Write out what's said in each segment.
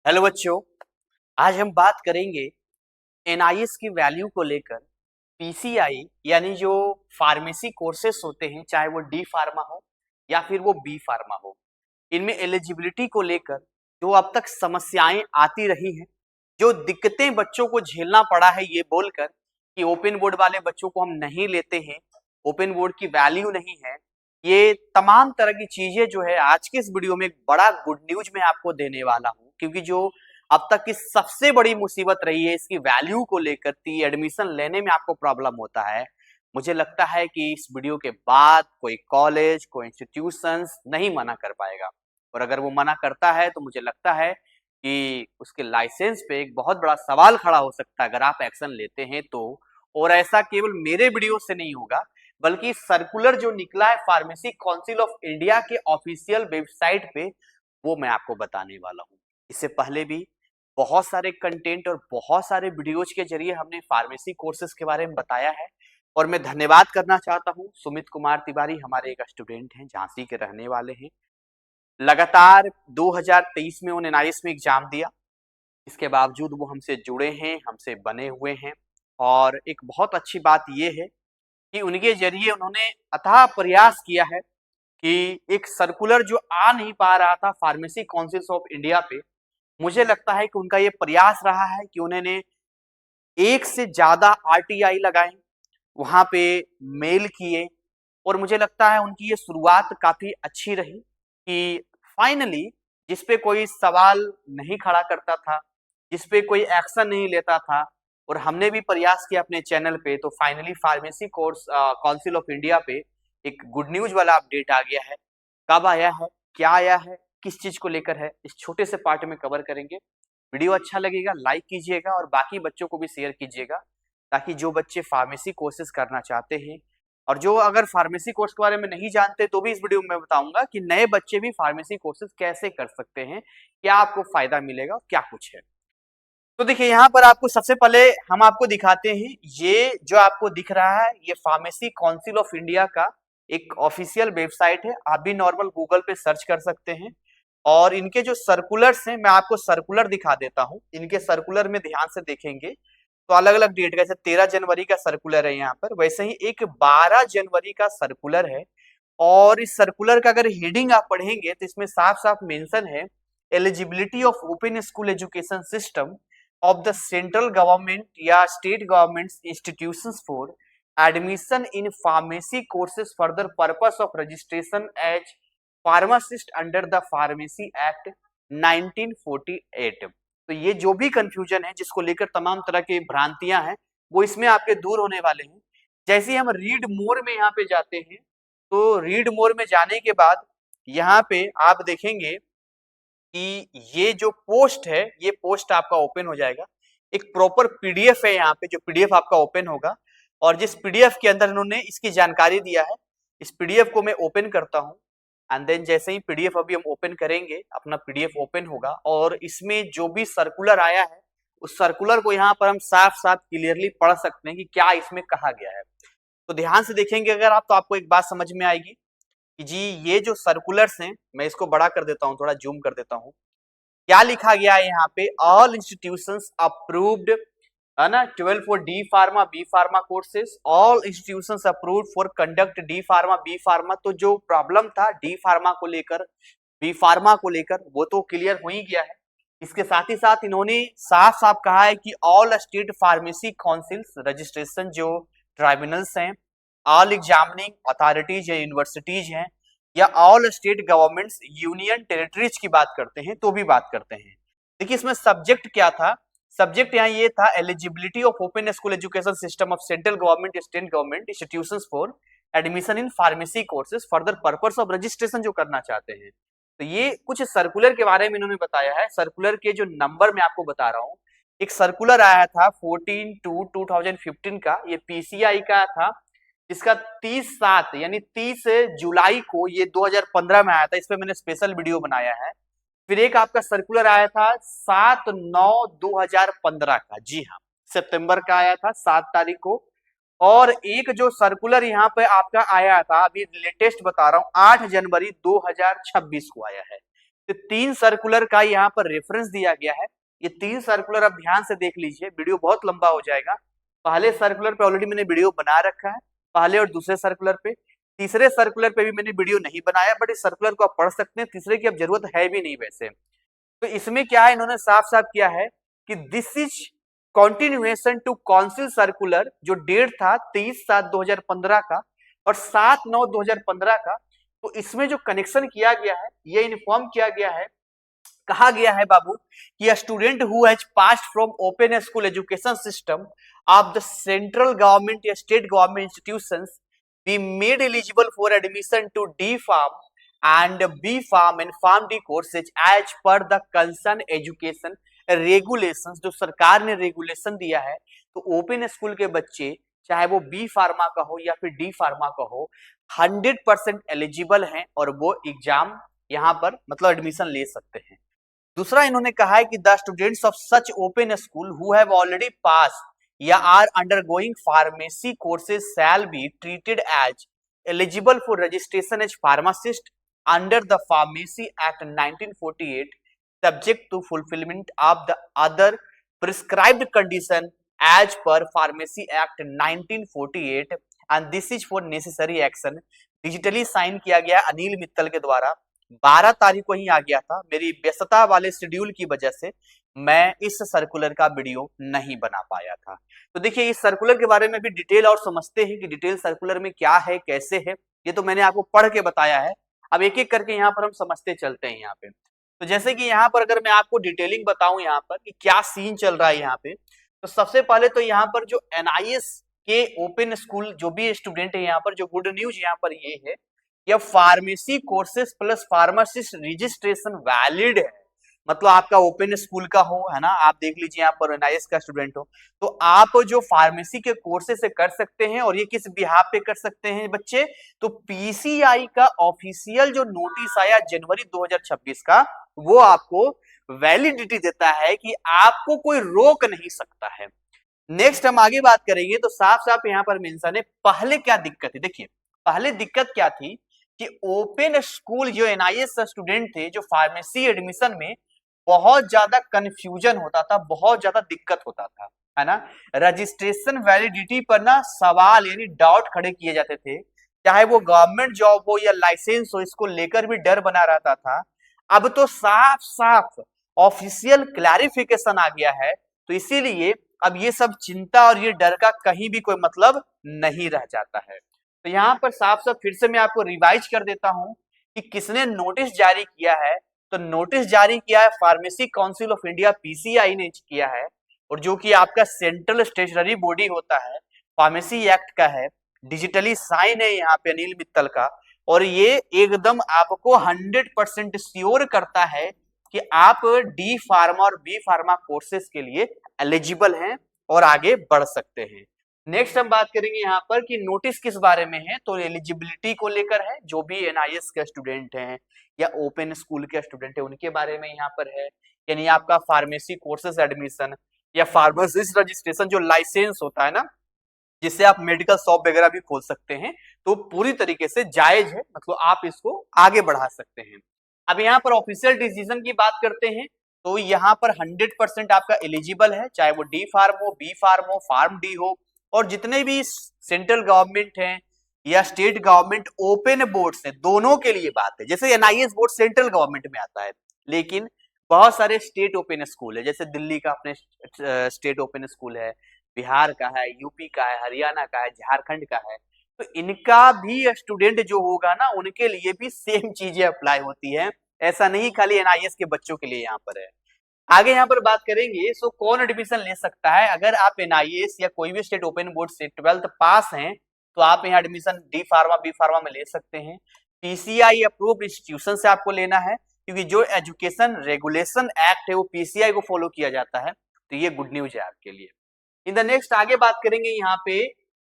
Hello बच्चों, आज हम बात करेंगे एनआईएस की वैल्यू को लेकर। पीसीआई यानी जो फार्मेसी कोर्सेस होते हैं, चाहे वो डी फार्मा हो या फिर वो बी फार्मा हो, इनमें एलिजिबिलिटी को लेकर जो अब तक समस्याएं आती रही हैं, जो दिक्कतें बच्चों को झेलना पड़ा है ये बोलकर कि ओपन बोर्ड वाले बच्चों को हम नहीं लेते हैं, ओपन बोर्ड की वैल्यू नहीं है, ये तमाम तरह की चीजें जो है आज के इस वीडियो में एक बड़ा गुड न्यूज मैं आपको देने वाला हूं। क्योंकि जो अब तक की सबसे बड़ी मुसीबत रही है इसकी वैल्यू को लेकर थी, एडमिशन लेने में आपको प्रॉब्लम होता है। मुझे लगता है कि इस वीडियो के बाद कोई कॉलेज, कोई इंस्टीट्यूशंस नहीं मना कर पाएगा, और अगर वो मना करता है तो मुझे लगता है कि उसके लाइसेंस पे एक बहुत बड़ा सवाल खड़ा हो सकता है अगर आप एक्शन लेते हैं तो। और ऐसा केवल मेरे वीडियो से नहीं होगा, बल्कि सर्कुलर जो निकला है फार्मेसी काउंसिल ऑफ इंडिया के ऑफिशियल वेबसाइट पे, वो मैं आपको बताने वाला हूँ। इससे पहले भी बहुत सारे कंटेंट और बहुत सारे वीडियोज के जरिए हमने फार्मेसी कोर्सेज के बारे में बताया है, और मैं धन्यवाद करना चाहता हूँ सुमित कुमार तिवारी, हमारे एक स्टूडेंट हैं, झांसी के रहने वाले हैं। लगातार 2023 में उन्होंने एनआईएस में एग्जाम दिया, इसके बावजूद वो हमसे जुड़े हैं, हमसे बने हुए हैं। और एक बहुत अच्छी बात ये है कि उनके जरिए उन्होंने अथाह प्रयास किया है कि एक सर्कुलर जो आ नहीं पा रहा था फार्मेसी काउंसिल ऑफ इंडिया पे, मुझे लगता है कि उनका ये प्रयास रहा है कि उन्होंने एक से ज्यादा आरटीआई लगाए, वहां पे मेल किए, और मुझे लगता है उनकी ये शुरुआत काफी अच्छी रही कि फाइनली जिस पे कोई सवाल नहीं खड़ा करता था, जिस पे कोई एक्शन नहीं लेता था, और हमने भी प्रयास किया अपने चैनल पे, तो finally pharmacy course council of India पे एक गुड न्यूज वाला अपडेट आ गया है। कब आया है, क्या आया है, किस चीज को लेकर है, इस छोटे से पार्ट में कवर करेंगे। वीडियो अच्छा लगेगा लाइक कीजिएगा और बाकी बच्चों को भी शेयर कीजिएगा, ताकि जो बच्चे फार्मेसी कोर्सेज करना चाहते हैं और जो अगर फार्मेसी कोर्स के बारे में नहीं जानते तो भी इस वीडियो में मैं बताऊंगा कि नए बच्चे भी फार्मेसी कोर्सेज कैसे कर सकते हैं, क्या आपको फायदा मिलेगा और क्या कुछ है। तो देखिए यहाँ पर आपको सबसे पहले हम आपको दिखाते हैं, ये जो आपको दिख रहा है ये फार्मेसी काउंसिल ऑफ इंडिया का एक ऑफिशियल वेबसाइट है। आप भी नॉर्मल गूगल पे सर्च कर सकते हैं, और इनके जो सर्कुलर्स हैं मैं आपको सर्कुलर दिखा देता हूं। इनके सर्कुलर में ध्यान से देखेंगे तो अलग अलग डेट का, जैसे 13 जनवरी का सर्कुलर है यहाँ पर, वैसे ही एक 12 जनवरी का सर्कुलर है। और इस सर्कुलर का अगर हेडिंग आप पढ़ेंगे तो इसमें साफ साफ मेंशन है, eligibility of open school education system of the central government या state government institutions for admission in pharmacy courses for the purpose of registration as pharmacist under the Pharmacy Act 1948। तो ये जो भी कंफ्यूजन है, जिसको लेकर तमाम तरह की भ्रांतियां हैं, वो इसमें आपके दूर होने वाले हैं। जैसे ही हम रीड मोर में यहाँ पे जाते हैं, तो रीड मोर में जाने के बाद यहाँ पे आप देखेंगे कि ये जो पोस्ट है, ये पोस्ट आपका ओपन हो जाएगा। एक प्रॉपर पीडीएफ है यहाँ पे, जो पीडीएफ आपका ओपन होगा, और जिस पीडीएफ के अंदर इन्होंने इसकी जानकारी दिया है, इस पीडीएफ को मैं ओपन करता हूँ। एंड देन जैसे ही पीडीएफ अभी हम ओपन करेंगे, अपना पीडीएफ ओपन होगा, और इसमें जो भी सर्कुलर आया है उस सर्कुलर को यहाँ पर हम साफ साफ क्लियरली पढ़ सकते हैं कि क्या इसमें कहा गया है। तो ध्यान से देखेंगे अगर आप, तो आपको एक बात समझ में आएगी कि जी ये जो सर्कुलर्स हैं, मैं इसको बड़ा कर देता हूँ, थोड़ा जूम कर देता हूँ। क्या लिखा गया है यहाँ पे, ऑल इंस्टीट्यूशंस अप्रूव्ड, है ना, 12 for D pharma B pharma courses, all institutions approved for conduct D pharma B pharma. तो जो प्रॉब्लम था डी फार्मा को लेकर, बी फार्मा को लेकर, वो तो क्लियर हो ही गया है। इसके साथ ही साथ इन्होंने साफ साफ कहा है कि all state pharmacy councils registration जो ट्राइब्यूनल्स हैं, ऑल एग्जामिनिंग अथॉरिटीज या यूनिवर्सिटीज हैं, या all state governments union territories की बात करते हैं तो भी बात करते हैं। देखिए इसमें सब्जेक्ट क्या था, सब्जेक्ट यहाँ ये था, eligibility of open school education system of central government state government institutions for admission in pharmacy courses further purpose of registration जो करना चाहते हैं। तो ये कुछ सर्कुलर के बारे में इन्होंने बताया है। सर्कुलर के जो नंबर मैं आपको बता रहा हूँ, एक सर्कुलर आया था 14/2/2015 का, ये पीसीआई का था, जिसका 30/7 यानी 30 जुलाई को ये 2015 में आया था। इस पे मैंने स्पेशल वीडियो बनाया है। फिर एक आपका सर्कुलर आया था 7/9/2015 का, जी हाँ, सितंबर का आया था 7 तारीख को। और एक जो सर्कुलर यहाँ पे आपका आया था, अभी लेटेस्ट बता रहा हूँ, 8 जनवरी 2026 को आया है। तो 3 सर्कुलर का यहाँ पर रेफरेंस दिया गया है। ये 3 सर्कुलर आप ध्यान से देख लीजिए, वीडियो बहुत लंबा हो जाएगा। पहले सर्कुलर पे ऑलरेडी मैंने वीडियो बना रखा है, पहले और दूसरे सर्कुलर पे। तीसरे सर्कुलर पे भी मैंने वीडियो नहीं बनाया, बट इस सर्कुलर को आप पढ़ सकते हैं, तीसरे की अब जरूरत है भी नहीं वैसे। तो इसमें क्या है, इन्होंने साफ साफ किया है कि this is continuation to council circular, जो डेट था 23/7/2015 का और 7/9/2015 का। तो इसमें जो कनेक्शन किया गया है, ये इन्फॉर्म किया गया है, कहा गया है बाबू कि a student who has passed from open school education system of the central government या state government institutions be made eligible for admission to D pharm and B farm and farm D courses as per the concern education regulations। जो सरकार ने regulation दिया है, तो open school के बच्चे चाहे वो बी फार्मा का हो या फिर डी फार्मा का हो 100% एलिजिबल हैं और वो एग्जाम यहाँ पर मतलब एडमिशन ले सकते हैं। दूसरा इन्होंने कहा है कि the students of such open school who have already pass या are undergoing pharmacy courses shall be treated as eligible for registration as pharmacist under the Pharmacy Act 1948 subject to fulfillment of the other prescribed condition as per Pharmacy Act 1948 and this is for necessary action। Digitally sign किया गया अनिल मित्तल के द्वारा, 12 तारीख को ही आ गया था। मेरी व्यस्तता वाले शेड्यूल की वजह से मैं इस सर्कुलर का वीडियो नहीं बना पाया था। तो देखिए इस सर्कुलर के बारे में भी डिटेल और समझते हैं कि डिटेल सर्कुलर में क्या है, कैसे है। ये तो मैंने आपको पढ़ के बताया है, अब एक एक करके यहाँ पर हम समझते चलते हैं यहाँ पे। तो जैसे कि यहाँ पर अगर मैं आपको डिटेलिंग बताऊं यहाँ पर कि क्या सीन चल रहा है यहाँ पे, तो सबसे पहले तो यहाँ पर जो एनआईएस के ओपन स्कूल जो भी स्टूडेंट है, यहाँ पर जो गुड न्यूज यहाँ पर ये है, यह pharmacy courses plus pharmacist registration valid है। मतलब आपका ओपन स्कूल का हो, है ना, आप देख लीजिए यहाँ पर एनआईएस का स्टूडेंट हो, तो आप जो फार्मेसी के कोर्सेज से कर सकते हैं। और ये किस बिहाफ पे कर सकते हैं बच्चे, तो पीसीआई का ऑफिशियल जो नोटिस आया जनवरी 2026 का, वो आपको वैलिडिटी देता है कि आपको कोई रोक नहीं सकता है। नेक्स्ट हम आगे बात करेंगे तो साफ साफ यहाँ पर मेंशन है पहले क्या दिक्कत है। देखिए पहले दिक्कत क्या थी कि ओपन स्कूल जो एनआईएस स्टूडेंट थे, जो फार्मेसी एडमिशन में बहुत ज्यादा कंफ्यूजन होता था, बहुत ज्यादा दिक्कत होता था, है ना। रजिस्ट्रेशन वैलिडिटी पर ना सवाल यानी डाउट खड़े किए जाते थे, चाहे वो गवर्नमेंट जॉब हो या लाइसेंस हो, इसको लेकर भी डर बना रहता था। अब तो साफ साफ ऑफिशियल क्लैरिफिकेशन आ गया है, तो इसीलिए अब ये सब चिंता और ये डर का कहीं भी कोई मतलब नहीं रह जाता है। तो यहाँ पर साफ साफ फिर से मैं आपको रिवाइज कर देता हूं कि किसने नोटिस जारी किया है। तो नोटिस जारी किया है pharmacy council of India PCI ने किया है, और जो कि आपका सेंट्रल स्टेशनरी बॉडी होता है, फार्मेसी एक्ट का है, डिजिटली साइन है यहाँ पे अनिल मित्तल का, और ये एकदम आपको 100% श्योर करता है कि आप डी फार्मा और बी फार्मा कोर्सेज के लिए एलिजिबल हैं और आगे बढ़ सकते हैं। नेक्स्ट हम बात करेंगे यहाँ पर कि नोटिस किस बारे में है, तो एलिजिबिलिटी को लेकर है। जो भी एनआईएस के स्टूडेंट हैं या ओपन स्कूल के स्टूडेंट है उनके बारे में यहाँ पर है, यानी आपका फार्मेसी कोर्सेज एडमिशन या फार्मासिस्ट रजिस्ट्रेशन जो लाइसेंस होता है ना, जिससे आप मेडिकल शॉप वगैरह भी खोल सकते हैं, तो पूरी तरीके से जायज है, मतलब आप इसको आगे बढ़ा सकते हैं। अब यहाँ पर ऑफिशियल डिसीजन की बात करते हैं, तो यहाँ पर 100% आपका एलिजिबल है, चाहे वो डी फार्म हो, बी फार्म हो, फार्म डी हो, और जितने भी सेंट्रल गवर्नमेंट हैं या स्टेट गवर्नमेंट ओपन बोर्ड है, दोनों के लिए बात है। जैसे एनआईएस बोर्ड सेंट्रल गवर्नमेंट में आता है, लेकिन बहुत सारे स्टेट ओपन स्कूल है, जैसे दिल्ली का अपने स्टेट ओपन स्कूल है, बिहार का है, यूपी का है, हरियाणा का है, झारखंड का है, तो इनका भी स्टूडेंट जो होगा ना, उनके लिए भी सेम चीजें अप्लाई होती है। ऐसा नहीं खाली एनआईएस के बच्चों के लिए यहाँ पर है। आगे यहाँ पर बात करेंगे, सो कौन एडमिशन ले सकता है। अगर आप एनआईएस या कोई भी स्टेट ओपन बोर्ड से 12th पास हैं, तो आप यहाँ admission D pharma B pharma में ले सकते हैं। पीसीआई अप्रूव्ड इंस्टीट्यूशन से आपको लेना है, क्योंकि जो एजुकेशन रेगुलेशन एक्ट है वो पीसीआई को फॉलो किया जाता है, तो ये गुड न्यूज है आपके लिए। इन द नेक्स्ट आगे बात करेंगे यहाँ पे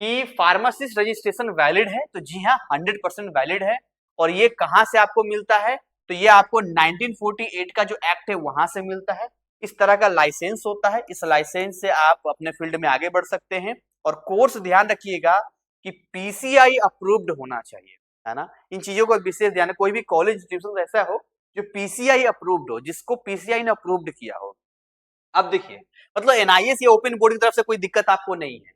कि फार्मासिस्ट रजिस्ट्रेशन वैलिड है, तो जी हाँ 100% वैलिड है। और ये कहाँ से आपको मिलता है, तो ये आपको 1948 का जो एक्ट है वहां से मिलता है। इस तरह का लाइसेंस होता है, इस लाइसेंस से आप अपने फील्ड में आगे बढ़ सकते हैं। और कोर्स ध्यान रखिएगा कि पीसीआई अप्रूव्ड होना चाहिए, है ना। इन चीजों को विशेष ध्यान, कोई भी कॉलेज इंस्टीट्यूशन ऐसा हो जो पीसीआई अप्रूव्ड हो, जिसको पीसीआई ने अप्रूव्ड किया हो। अब देखिए, मतलब एनआईएस या ओपन बोर्ड की तरफ से कोई दिक्कत आपको नहीं है।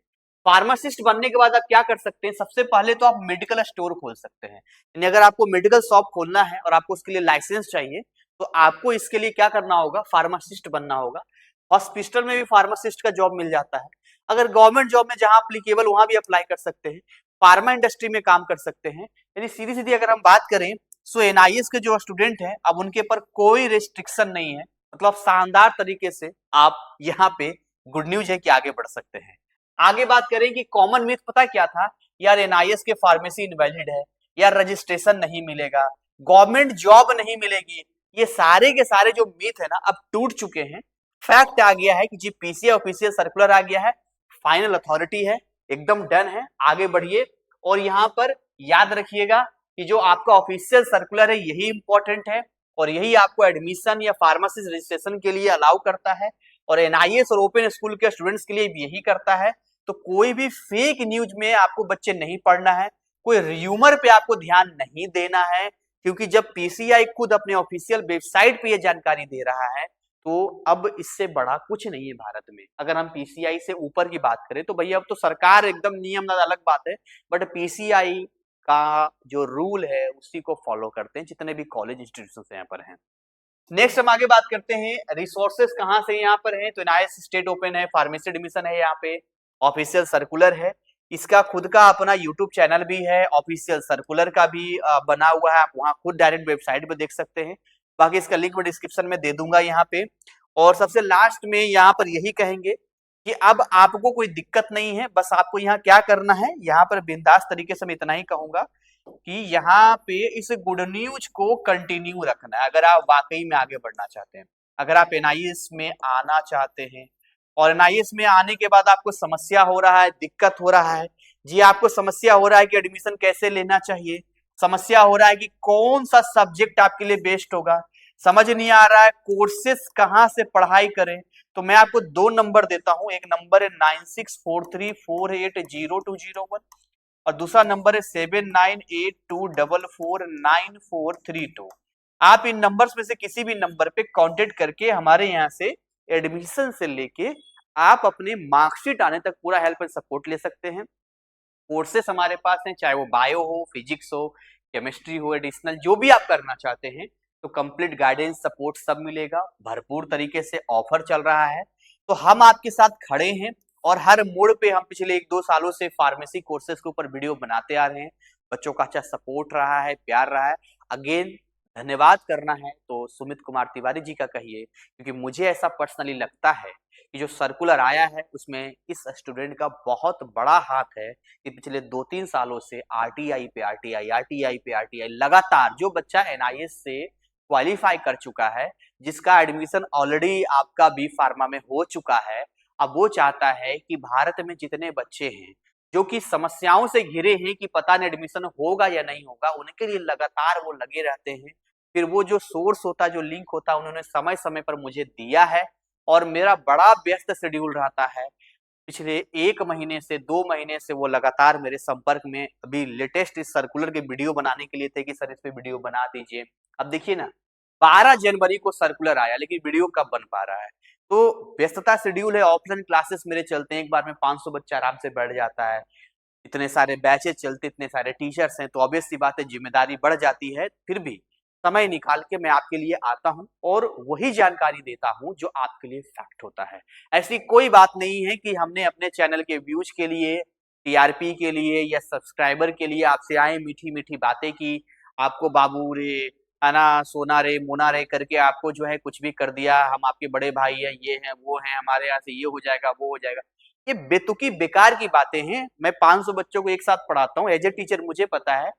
फार्मासिस्ट बनने के बाद आप क्या कर सकते हैं, सबसे पहले तो आप मेडिकल स्टोर खोल सकते हैं। यानी अगर आपको मेडिकल शॉप खोलना है और आपको उसके लिए लाइसेंस चाहिए, तो आपको इसके लिए क्या करना होगा, फार्मासिस्ट बनना होगा। हॉस्पिटल में भी फार्मासिस्ट का जॉब मिल जाता है। अगर गवर्नमेंट जॉब में जहां एप्लीकेबल वहां भी अप्लाई कर सकते हैं। फार्मा इंडस्ट्री में काम कर सकते हैं। यानी सीधी सीधी अगर हम बात करें, सो एनआईएस के जो स्टूडेंट हैं, अब उनके पर कोई रिस्ट्रिक्शन नहीं है। मतलब शानदार तरीके से आप यहाँ पे गुड न्यूज है कि आगे बढ़ सकते हैं। आगे बात करें कि कॉमन मिथ पता क्या था, यार एनआईएस के फार्मेसी इनवैलिड है, यार रजिस्ट्रेशन नहीं मिलेगा, गवर्नमेंट जॉब नहीं मिलेगी। ये सारे के सारे जो मिथ है ना, अब टूट चुके हैं। फैक्ट आ गया है कि जी पीसीआई ऑफिशियल सर्कुलर आ गया है, फाइनल अथॉरिटी है, एकदम डन है, आगे बढ़िए। और यहाँ पर याद रखिएगा कि जो आपका ऑफिशियल सर्कुलर है यही इंपॉर्टेंट है, और यही आपको एडमिशन या फार्मेसी रजिस्ट्रेशन के लिए अलाउ करता है, और एनआईएस और ओपन स्कूल के स्टूडेंट्स के लिए भी यही करता है। तो कोई भी फेक न्यूज में आपको बच्चे नहीं पढ़ना है, कोई र्यूमर पे आपको ध्यान नहीं देना है, क्योंकि जब पीसीआई खुद अपने ऑफिशियल वेबसाइट पे ये जानकारी दे रहा है, तो अब इससे बड़ा कुछ नहीं है भारत में। अगर हम पीसीआई से ऊपर की बात करें तो भैया अब तो सरकार एकदम नियम, अलग बात है, बट पीसीआई का जो रूल है उसी को फॉलो करते हैं जितने भी कॉलेज इंस्टीट्यूशन यहाँ पर हैं। नेक्स्ट हम आगे बात करते हैं, रिसोर्सेस कहाँ से यहाँ पर है, तो एनआईएस स्टेट ओपन है, फार्मेसी एडमिशन है, यहाँ पे ऑफिशियल सर्कुलर है, इसका खुद का अपना यूट्यूब चैनल भी है, ऑफिशियल सर्कुलर का भी बना हुआ है, आप वहाँ खुद डायरेक्ट वेबसाइट पे देख सकते हैं। बाकी इसका लिंक मैं डिस्क्रिप्शन में दे दूंगा यहाँ पे। और सबसे लास्ट में यहाँ पर यही कहेंगे कि अब आपको कोई दिक्कत नहीं है, बस आपको यहाँ क्या करना है, यहाँ पर बिंदास तरीके से मैं इतना ही कहूंगा कि यहाँ पे इस गुड न्यूज को कंटिन्यू रखना है। अगर आप वाकई में आगे बढ़ना चाहते हैं, अगर आप एनआईएस में आना चाहते हैं और एनआईएस में आने के बाद आपको समस्या हो रहा है, दिक्कत हो रहा है, जी आपको समस्या हो रहा है कि एडमिशन कैसे लेना चाहिए, समस्या हो रहा है कि कौन सा सब्जेक्ट आपके लिए बेस्ट होगा, समझ नहीं आ रहा है कोर्सेस कहाँ से पढ़ाई करें, तो मैं आपको 2 नंबर देता हूं। एक नंबर है 9643480201 और दूसरा नंबर है 7982449432। आप इन नंबर्स में से किसी भी नंबर पे कांटेक्ट करके हमारे यहाँ से एडमिशन से लेके आप अपने मार्कशीट आने तक पूरा हेल्प एंड सपोर्ट ले सकते हैं। कोर्सेस हमारे पास हैं, चाहे वो बायो हो, फिजिक्स हो, केमिस्ट्री हो, एडिशनल जो भी आप करना चाहते हैं, तो कंप्लीट गाइडेंस सपोर्ट सब मिलेगा। भरपूर तरीके से ऑफर चल रहा है, तो हम आपके साथ खड़े हैं। और हर मोड़ पे हम पिछले 1-2 सालों से फार्मेसी कोर्सेज के ऊपर वीडियो बनाते आ रहे हैं। बच्चों का अच्छा सपोर्ट रहा है, प्यार रहा है। अगेन धन्यवाद करना है तो सुमित कुमार तिवारी जी का कहिए, क्योंकि मुझे ऐसा पर्सनली लगता है कि जो सर्कुलर आया है उसमें इस स्टूडेंट का बहुत बड़ा हाथ है कि पिछले 2-3 सालों से आरटीआई पे आरटीआई, आरटीआई पे आरटीआई लगातार जो बच्चा एनआईएस से क्वालिफाई कर चुका है, जिसका एडमिशन ऑलरेडी आपका बी फार्मा में हो चुका है, अब वो चाहता है कि भारत में जितने बच्चे हैं जो कि समस्याओं से घिरे हैं कि पता नहीं एडमिशन होगा या नहीं होगा, उनके लिए लगातार वो लगे रहते हैं। फिर वो जो सोर्स होता है, जो लिंक होता है, उन्होंने समय समय पर मुझे दिया है और मेरा बड़ा व्यस्त शेड्यूल रहता है। पिछले 1 महीने से 2 महीने से वो लगातार मेरे संपर्क में, अभी लेटेस्ट इस सर्कुलर के वीडियो बनाने के लिए थे कि सर इस पे वीडियो बना दीजिए। अब देखिए ना, 12 जनवरी को सर्कुलर आया लेकिन वीडियो कब बन पा रहा है, तो व्यस्तता शेड्यूल है, ऑफलाइन क्लासेस मेरे चलते हैं, एक बार में 500 बच्चा आराम से बैठ जाता है, इतने सारे बैचेस चलते, इतने सारे टीचर्स हैं, तो ऑब्वियस सी बात है जिम्मेदारी बढ़ जाती है। फिर भी समय निकाल के मैं आपके लिए आता हूं और वही जानकारी देता हूं जो आपके लिए फैक्ट होता है। ऐसी कोई बात नहीं है कि हमने अपने चैनल के व्यूज के लिए, टीआरपी के लिए या सब्सक्राइबर के लिए आपसे आए मीठी मीठी बातें की, आपको बाबू रे, है ना, सोना रे, मोना रे करके आपको जो है कुछ भी कर दिया, हम आपके बड़े भाई हैं, ये हैं, वो हैं, हमारे यहाँ से ये हो जाएगा, वो हो जाएगा। ये बेतुकी बेकार की बातें हैं। मैं 500 बच्चों को एक साथ पढ़ाता हूँ, एज ए टीचर मुझे पता है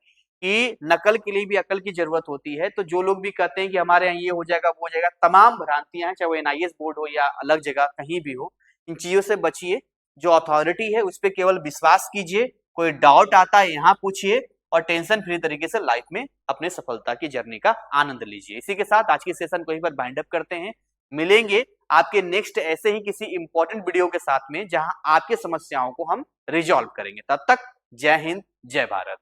कि नकल के लिए भी अकल की जरूरत होती है। तो जो लोग भी कहते हैं कि हमारे यहाँ ये हो जाएगा, वो हो जाएगा, तमाम भ्रांतियां हैं, चाहे वो एनआईएस बोर्ड हो या अलग जगह कहीं भी हो। इन चीजों से बचिए, जो अथॉरिटी है उस पर केवल विश्वास कीजिए, कोई डाउट आता है यहाँ पूछिए और टेंशन फ्री तरीके से लाइफ में अपने सफलता की जर्नी का आनंद लीजिए। इसी के साथ आज की सेशन को यहीं पर बाइंड अप करते हैं। मिलेंगे आपके नेक्स्ट ऐसे ही किसी इंपॉर्टेंट वीडियो के साथ में, जहां आपकी समस्याओं को हम रिजॉल्व करेंगे। तब तक जय हिंद, जय भारत।